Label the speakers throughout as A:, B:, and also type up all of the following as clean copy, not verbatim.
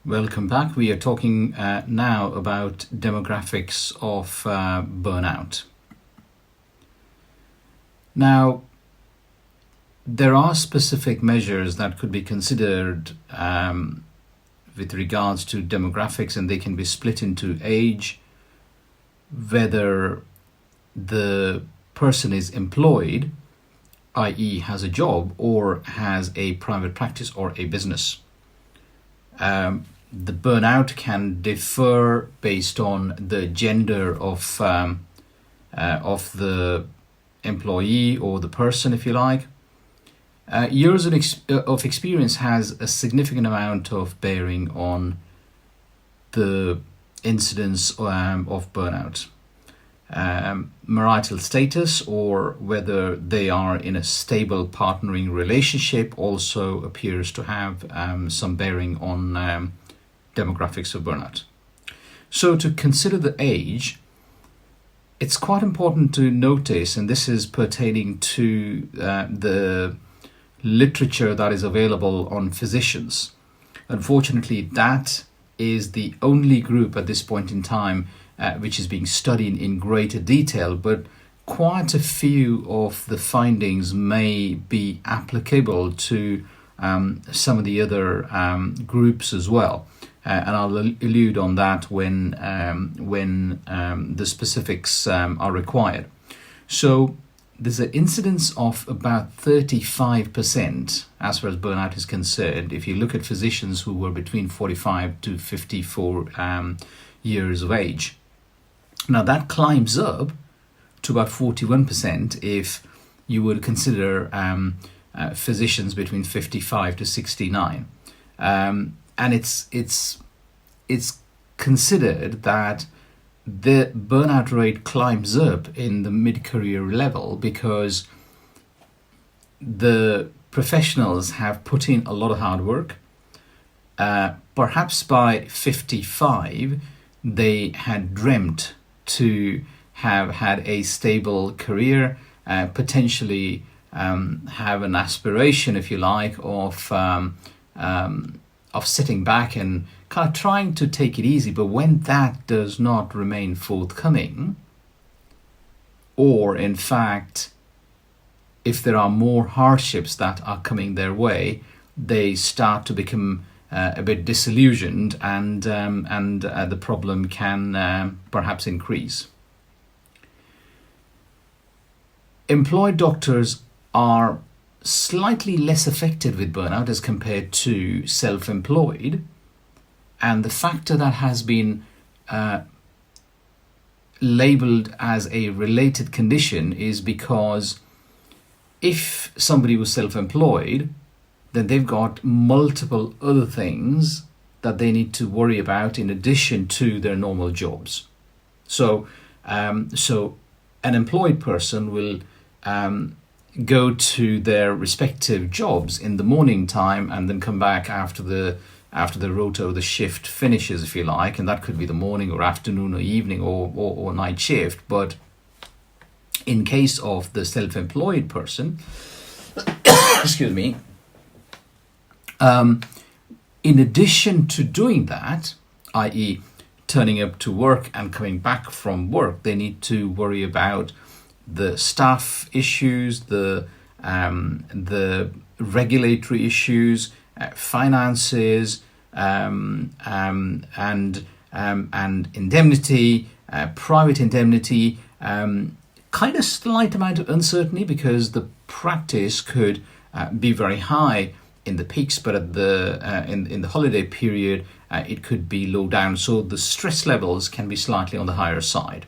A: Welcome back. We are talking now about demographics of burnout. Now, there are specific measures that could be considered with regards to demographics, and they can be split into age, whether the person is employed, i.e. has a job, or has a private practice or a business. The burnout can differ based on the gender of the employee or the person, if you like. Years of experience has a significant amount of bearing on the incidence of burnout. Marital status, or whether they are in a stable partnering relationship, also appears to have some bearing on demographics of burnout. So to consider the age, it's quite important to notice, and this is pertaining to the literature that is available on physicians. Unfortunately, that is the only group at this point in time which is being studied in greater detail, but quite a few of the findings may be applicable to some of the other groups as well. And I'll allude on that when the specifics are required. So there's an incidence of about 35% as far as burnout is concerned if you look at physicians who were between 45 to 54 years of age. Now that climbs up to about 41% if you would consider physicians between 55 to 69. And it's considered that the burnout rate climbs up in the mid-career level because the professionals have put in a lot of hard work. Perhaps by 55, they had dreamt to have had a stable career, potentially have an aspiration, if you like, of sitting back and kind of trying to take it easy. But when that does not remain forthcoming, or in fact, if there are more hardships that are coming their way, they start to become a bit disillusioned, and the problem can perhaps increase. Employed doctors are slightly less affected with burnout as compared to self-employed, and the factor that has been labeled as a related condition is because if somebody was self-employed, then they've got multiple other things that they need to worry about in addition to their normal jobs. So an employed person will go to their respective jobs in the morning time and then come back after the rota or the shift finishes, if you like, and that could be the morning or afternoon or evening or night shift. But in case of the self-employed person, excuse me, in addition to doing that, i.e. turning up to work and coming back from work, they need to worry about the staff issues, the regulatory issues, finances, and indemnity, private indemnity, kind of slight amount of uncertainty because the practice could be very high in the peaks, but at in the holiday period, it could be low down. So the stress levels can be slightly on the higher side.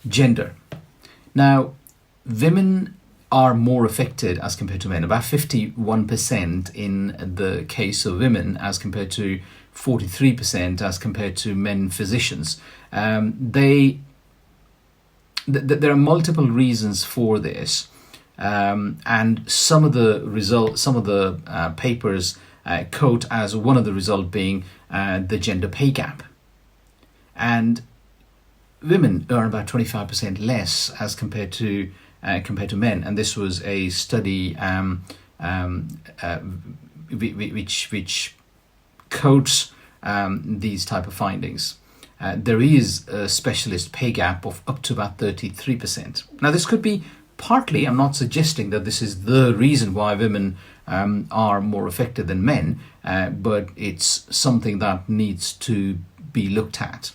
A: Gender. Now, women are more affected as compared to men, about 51% in the case of women as compared to 43% as compared to men physicians. There are multiple reasons for this, and some of the papers quote as one of the results being the gender pay gap, and women earn about 25% less as compared to men, and this was a study which coats these type of findings. There is a specialist pay gap of up to about 33%. Now, this could be partly, I'm not suggesting that this is the reason why women are more affected than men, but it's something that needs to be looked at.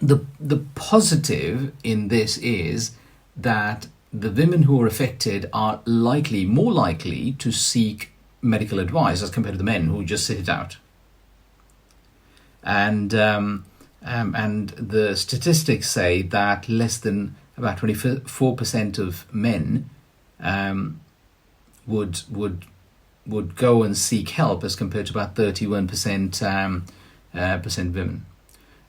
A: The positive in this is that the women who are affected are more likely to seek medical advice as compared to the men who just sit it out. And the statistics say that less than about 24% of men would go and seek help, as compared to about 31% women.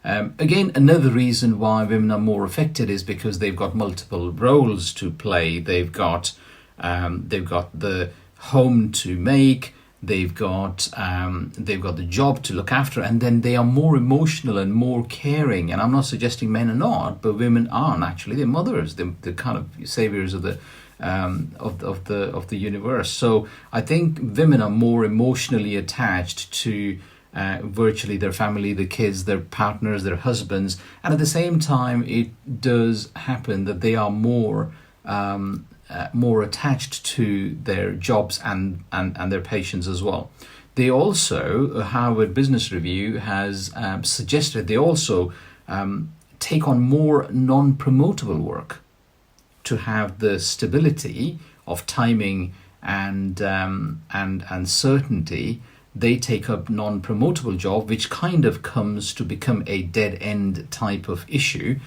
A: Again, another reason why women are more affected is because they've got multiple roles to play. They've got the home to make. They've got the job to look after, and then they are more emotional and more caring. And I'm not suggesting men are not, but women aren't actually. They're mothers. They're the kind of saviors of the universe. So I think women are more emotionally attached to virtually their family, the kids, their partners, their husbands, and at the same time, it does happen that they are more attached to their jobs and their patients as well. They also, Harvard Business Review has suggested they also take on more non-promotable work to have the stability of timing and certainty. They take up non-promotable job, which kind of comes to become a dead-end type of issue,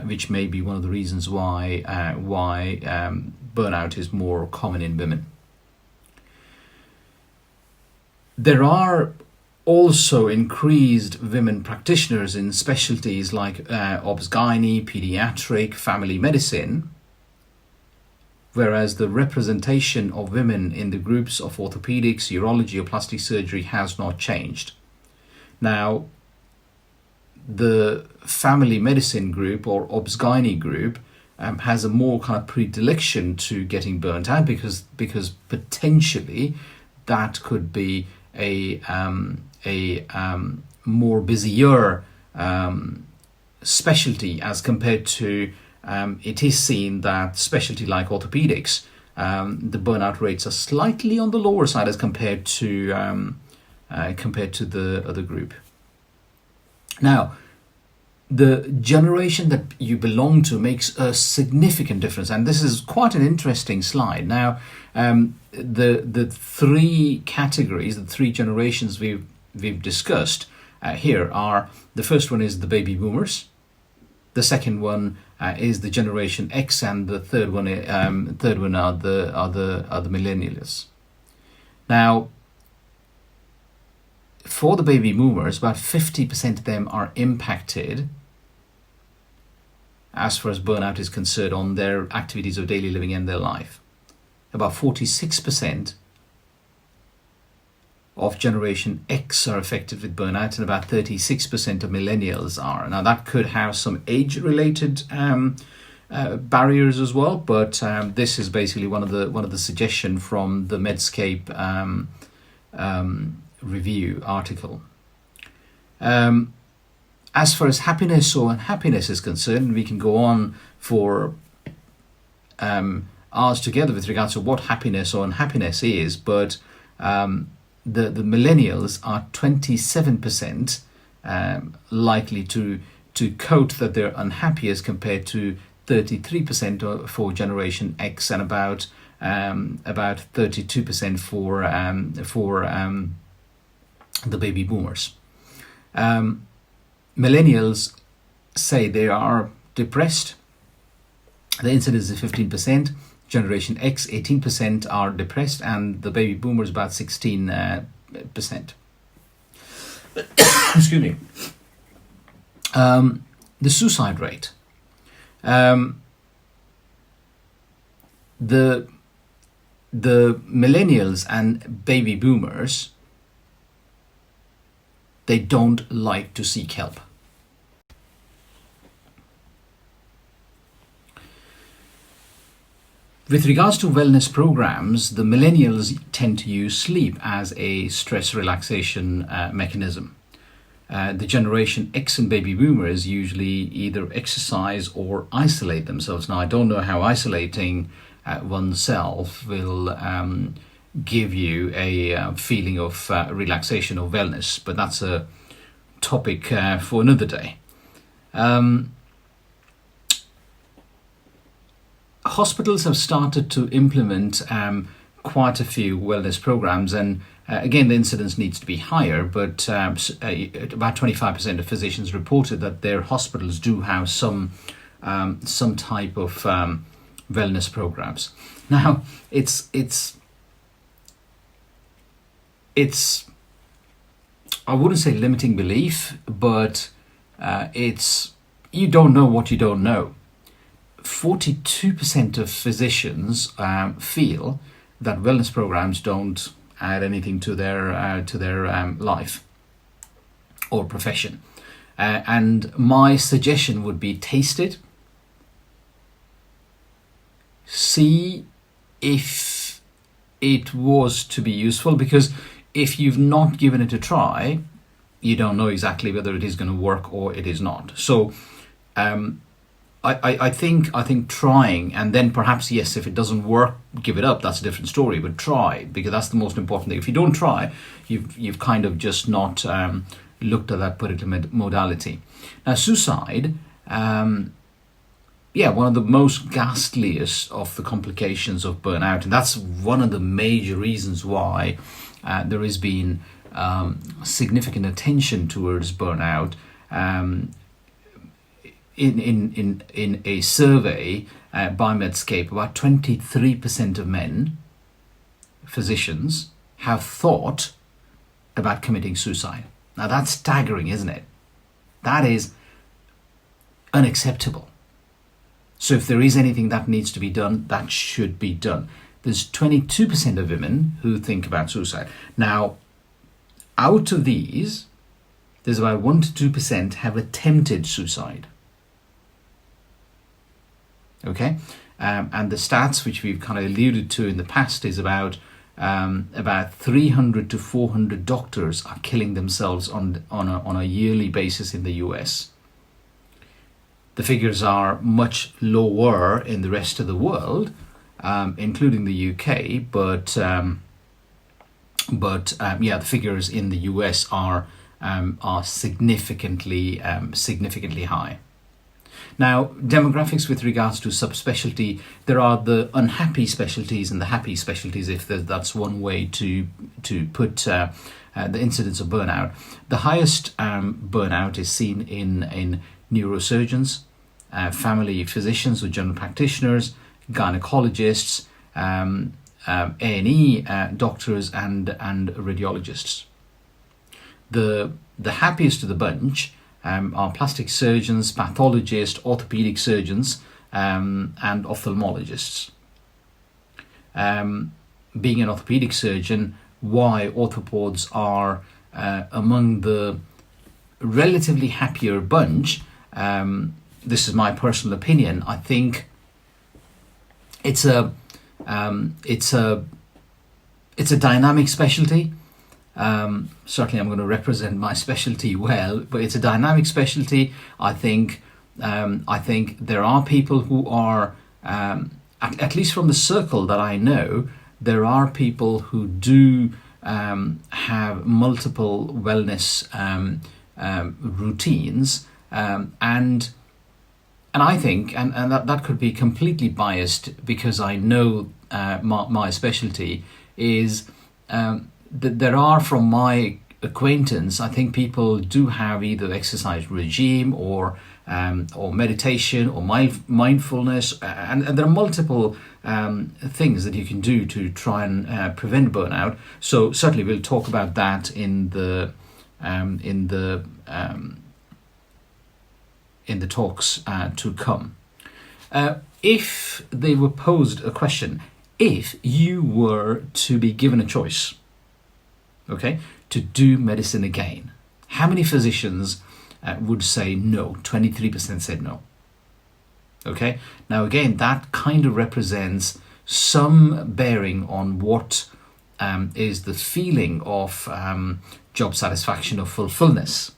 A: which may be one of the reasons why burnout is more common in women. There are also increased women practitioners in specialties like obs-gynae, pediatric, family medicine, whereas the representation of women in the groups of orthopedics, urology or plastic surgery has not changed. Now, the family medicine group or obs-gynae group has a more kind of predilection to getting burnt out because potentially that could be a more busier specialty as compared to it is seen that specialty like orthopedics, the burnout rates are slightly on the lower side as compared to the other group. Now, the generation that you belong to makes a significant difference, and this is quite an interesting slide. Now, the three categories, the three generations we've discussed here are: the first one is the baby boomers, the second one is the Generation X, and the third one are the millennials. Now, for the baby boomers, about 50% of them are impacted as far as burnout is concerned on their activities of daily living and their life. About 46% of Generation X are affected with burnout, and about 36% of millennials are. Now, that could have some age-related barriers as well, but this is basically one of the suggestions from the Medscape review article. As far as happiness or unhappiness is concerned, we can go on for hours together with regards to what happiness or unhappiness is, but the millennials are 27% likely to quote that they're unhappy as compared to 33% for Generation X and about 32% for the baby boomers. Millennials say they are depressed. The incidence is 15%. Generation X, 18% are depressed, and the baby boomers about 16%. Excuse me. The suicide rate. The millennials and baby boomers, they don't like to seek help. With regards to wellness programs, the millennials tend to use sleep as a stress relaxation mechanism. The generation X and baby boomers usually either exercise or isolate themselves. Now, I don't know how isolating oneself will give you a feeling of relaxation or wellness, but that's a topic for another day. Hospitals have started to implement quite a few wellness programs, and again, the incidence needs to be higher, but about 25% of physicians reported that their hospitals do have some type of wellness programs. Now, it's I wouldn't say limiting belief, but it's you don't know what you don't know. 42% of physicians feel that wellness programs don't add anything to their life or profession. And my suggestion would be taste it. See if it was to be useful, because if you've not given it a try, you don't know exactly whether it is going to work or it is not. So I think trying, and then perhaps, yes, if it doesn't work, give it up. That's a different story. But try, because that's the most important thing. If you don't try, you've kind of just not looked at that particular modality. Now, suicide, one of the most ghastliest of the complications of burnout, and that's one of the major reasons why there has been significant attention towards burnout. In a survey by Medscape, about 23% of men, physicians, have thought about committing suicide. Now, that's staggering, isn't it? That is unacceptable. So if there is anything that needs to be done, that should be done. There's 22% of women who think about suicide. Now, out of these, there's about 1 to 2% have attempted suicide. Okay, and the stats which we've kind of alluded to in the past is about 300 to 400 doctors are killing themselves on a yearly basis in the US. The figures are much lower in the rest of the world, including the UK, but the figures in the US are significantly high. Now, demographics with regards to subspecialty, there are the unhappy specialties and the happy specialties, if that's one way to put the incidence of burnout. The highest burnout is seen in neurosurgeons, family physicians or general practitioners, gynecologists, A&E doctors, and radiologists. The happiest of the bunch are plastic surgeons, pathologists, orthopedic surgeons, and ophthalmologists. Being an orthopedic surgeon, why orthopods are among the relatively happier bunch, this is my personal opinion. I think it's a dynamic specialty. Certainly I'm going to represent my specialty well, but it's a dynamic specialty. I think there are people who are, at least from the circle that I know, there are people who do have multiple wellness routines, and I think, and that could be completely biased because I know my specialty is that there are, from my acquaintance, I think people do have either exercise regime or meditation or mindfulness, and there are multiple things that you can do to try and prevent burnout. So certainly we'll talk about that in the talks to come. If they were posed a question, if you were to be given a choice, okay, to do medicine again, how many physicians would say no? 23% said no. Okay, now again, that kind of represents some bearing on what is the feeling of job satisfaction or fulfillment.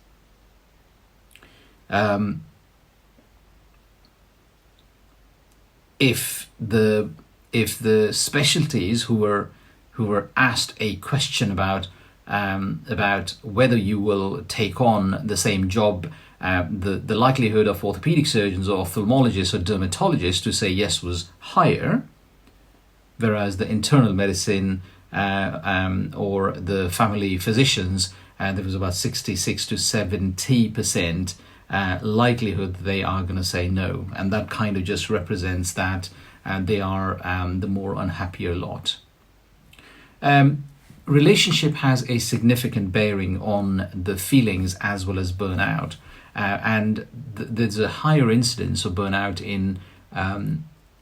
A: If the specialties who were asked a question about whether you will take on the same job, the likelihood of orthopedic surgeons or ophthalmologists or dermatologists to say yes was higher, whereas the internal medicine or the family physicians, there was about 66 to 70% likelihood that they are going to say no, and that kind of just represents that they are the more unhappier lot. Relationship has a significant bearing on the feelings as well as burnout, and there's a higher incidence of burnout in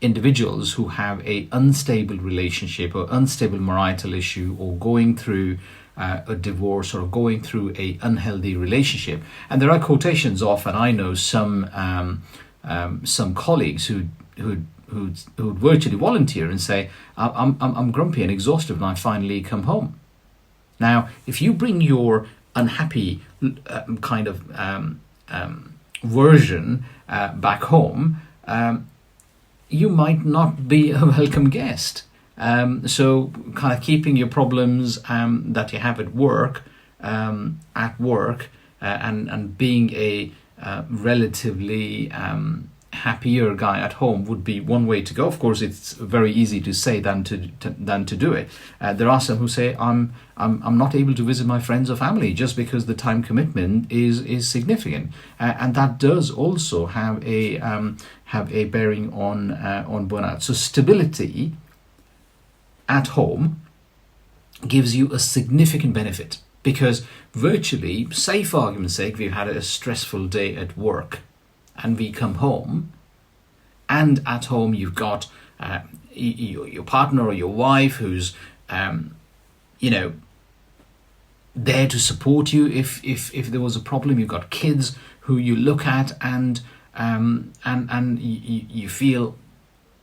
A: individuals who have a unstable relationship or unstable marital issue, or going through a divorce, or going through a unhealthy relationship. And there are quotations of, and I know some colleagues who'd virtually volunteer and say, I'm grumpy and exhausted when I finally come home. Now, if you bring your unhappy kind of version back home, you might not be a welcome guest. So kind of keeping your problems that you have at work, and being a relatively happier guy at home would be one way to go. Of course, it's very easy to say than to do it. There are some who say I'm not able to visit my friends or family just because the time commitment is significant, and that does also have a bearing on burnout. So stability at home gives you a significant benefit, because virtually, say for argument's sake, we've had a stressful day at work and we come home, and at home you've got your partner or your wife who's there to support you if there was a problem. You've got kids who you look at and you feel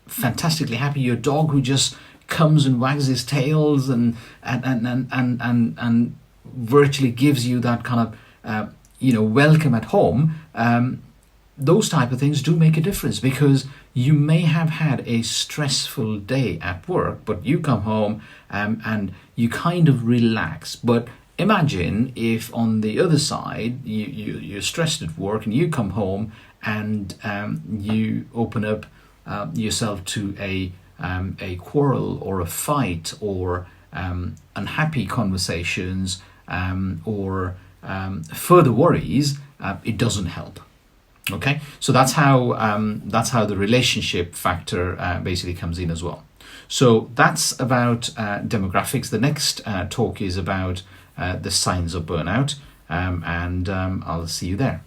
A: fantastically happy. Your dog who just comes and wags his tails and virtually gives you that kind of welcome at home. Those type of things do make a difference, because you may have had a stressful day at work, but you come home and you kind of relax. But imagine if on the other side you're stressed at work and you come home and you open up yourself to a quarrel or a fight or unhappy conversations or further worries. It doesn't help. Okay, so that's how the relationship factor basically comes in as well. So that's about demographics. The next talk is about the signs of burnout, and I'll see you there.